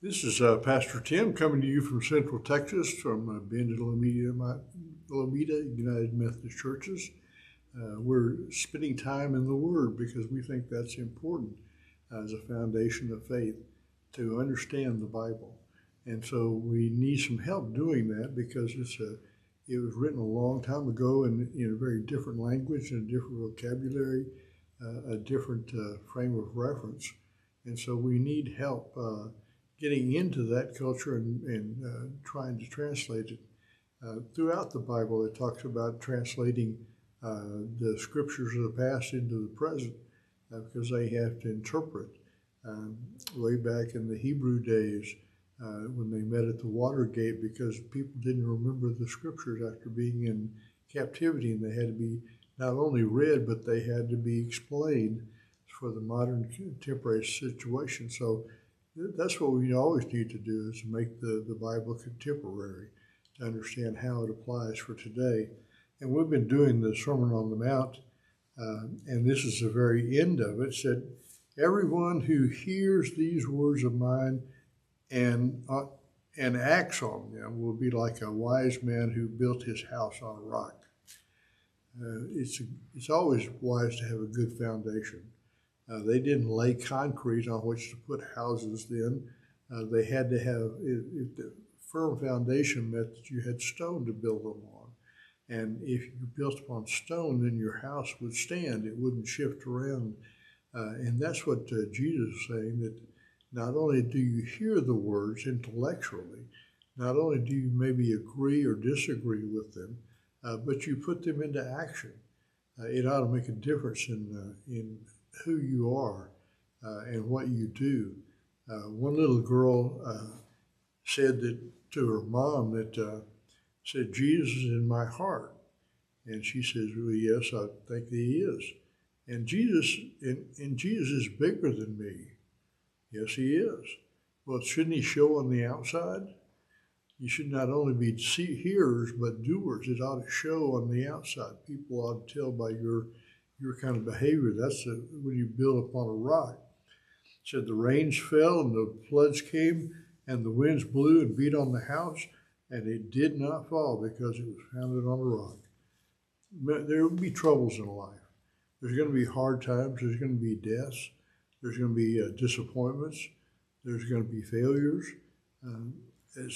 This is Pastor Tim coming to you from Central Texas from Bend and Lomita United Methodist Churches. We're spending time in the Word because we think that's important as a foundation of faith to understand the Bible. And so we need some help doing that because it was written a long time ago in a very different language and a different vocabulary, a different frame of reference. And so we need help getting into that culture and trying to translate it. Throughout the Bible, it talks about translating the scriptures of the past into the present because they have to interpret. Way back in the Hebrew days, when they met at the Watergate, because people didn't remember the scriptures after being in captivity, and they had to be not only read, but they had to be explained for the modern contemporary situation. So that's what we always need to do, is make the Bible contemporary to understand how it applies for today. And we've been doing the Sermon on the Mount, and this is the very end of it. It said, everyone who hears these words of mine and acts on them will be like a wise man who built his house on a rock. It's always wise to have a good foundation. They didn't lay concrete on which to put houses then. They had to have, if the firm foundation meant that you had stone to build them on. And if you built upon stone, then your house would stand. It wouldn't shift around. And that's what Jesus is saying, that not only do you hear the words intellectually, not only do you maybe agree or disagree with them, but you put them into action. It ought to make a difference in who you are and what you do. One little girl said that to her mom that said, Jesus is in my heart. And she says, well, yes, I think he is. And Jesus is bigger than me. Yes, he is. Well, shouldn't he show on the outside? You should not only be hearers, but doers. It ought to show on the outside. People ought to tell by your kind of behavior. That's when you build upon a rock. It said the rains fell and the floods came and the winds blew and beat on the house, and it did not fall because it was founded on a rock. There will be troubles in life. There's going to be hard times. There's going to be deaths. There's going to be disappointments. There's going to be failures.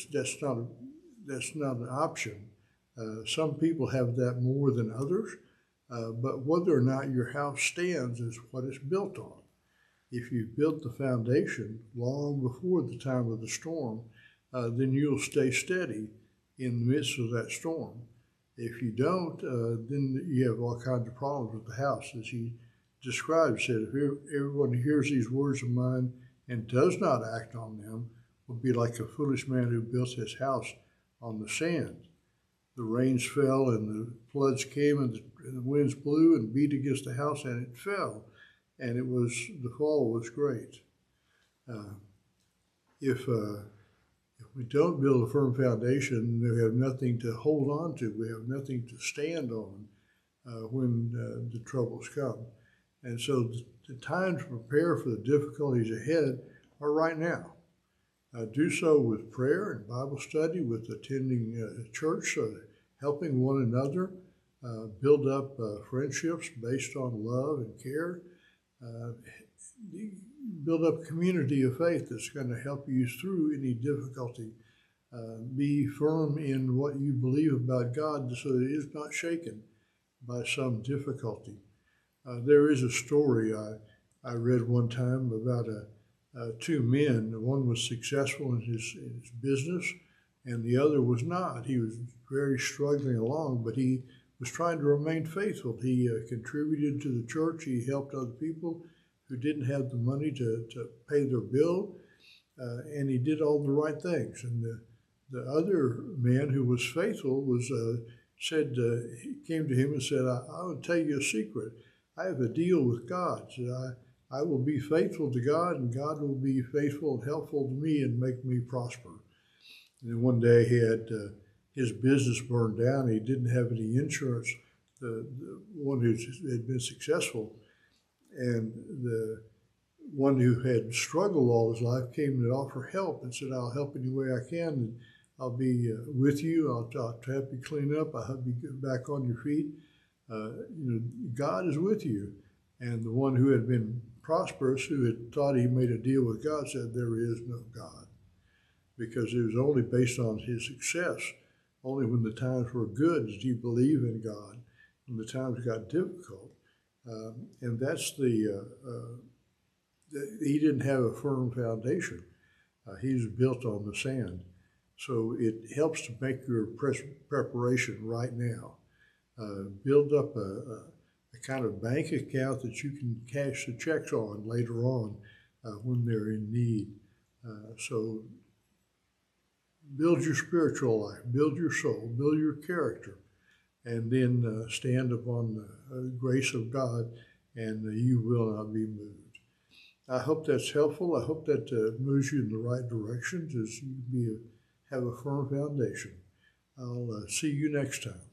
That's not an option. Some people have that more than others. But whether or not your house stands is what it's built on. If you've built the foundation long before the time of the storm, then you'll stay steady in the midst of that storm. If you don't, then you have all kinds of problems with the house. As he described, said, if everyone who hears these words of mine and does not act on them will be like a foolish man who built his house on the sand. The rains fell and the floods came and the winds blew and beat against the house and it fell. And the fall was great. If we don't build a firm foundation, we have nothing to hold on to. We have nothing to stand on when the troubles come. And so the time to prepare for the difficulties ahead are right now. Do so with prayer and Bible study, with attending church, helping one another, build up friendships based on love and care, build up a community of faith that's going to help you through any difficulty. Be firm in what you believe about God so that it is not shaken by some difficulty. There is a story I read one time about two men. One was successful in his business and the other was not. He was very struggling along, but he was trying to remain faithful. He contributed to the church. He helped other people who didn't have the money to pay their bill, and he did all the right things. And the other man who was faithful he came to him and said, I will tell you a secret. I have a deal with God. Said, I will be faithful to God, and God will be faithful and helpful to me and make me prosper. And then one day he had his business burned down. He didn't have any insurance, the one who had been successful. And one who had struggled all his life came to offer help and said, I'll help any way I can, and I'll be with you. I'll help you clean up. I'll help you get back on your feet. God is with you. And the one who had been prosperous, who had thought he made a deal with God, said, there is no God. Because it was only based on his success. Only when the times were good did he believe in God. When the times got difficult. And that's he didn't have a firm foundation. He was built on the sand. So it helps to make your preparation right now. Build up a kind of bank account that you can cash the checks on later on when they're in need. So build your spiritual life, build your soul, build your character, and then stand upon the grace of God, and you will not be moved. I hope that's helpful. I hope that moves you in the right directions as you have a firm foundation. I'll see you next time.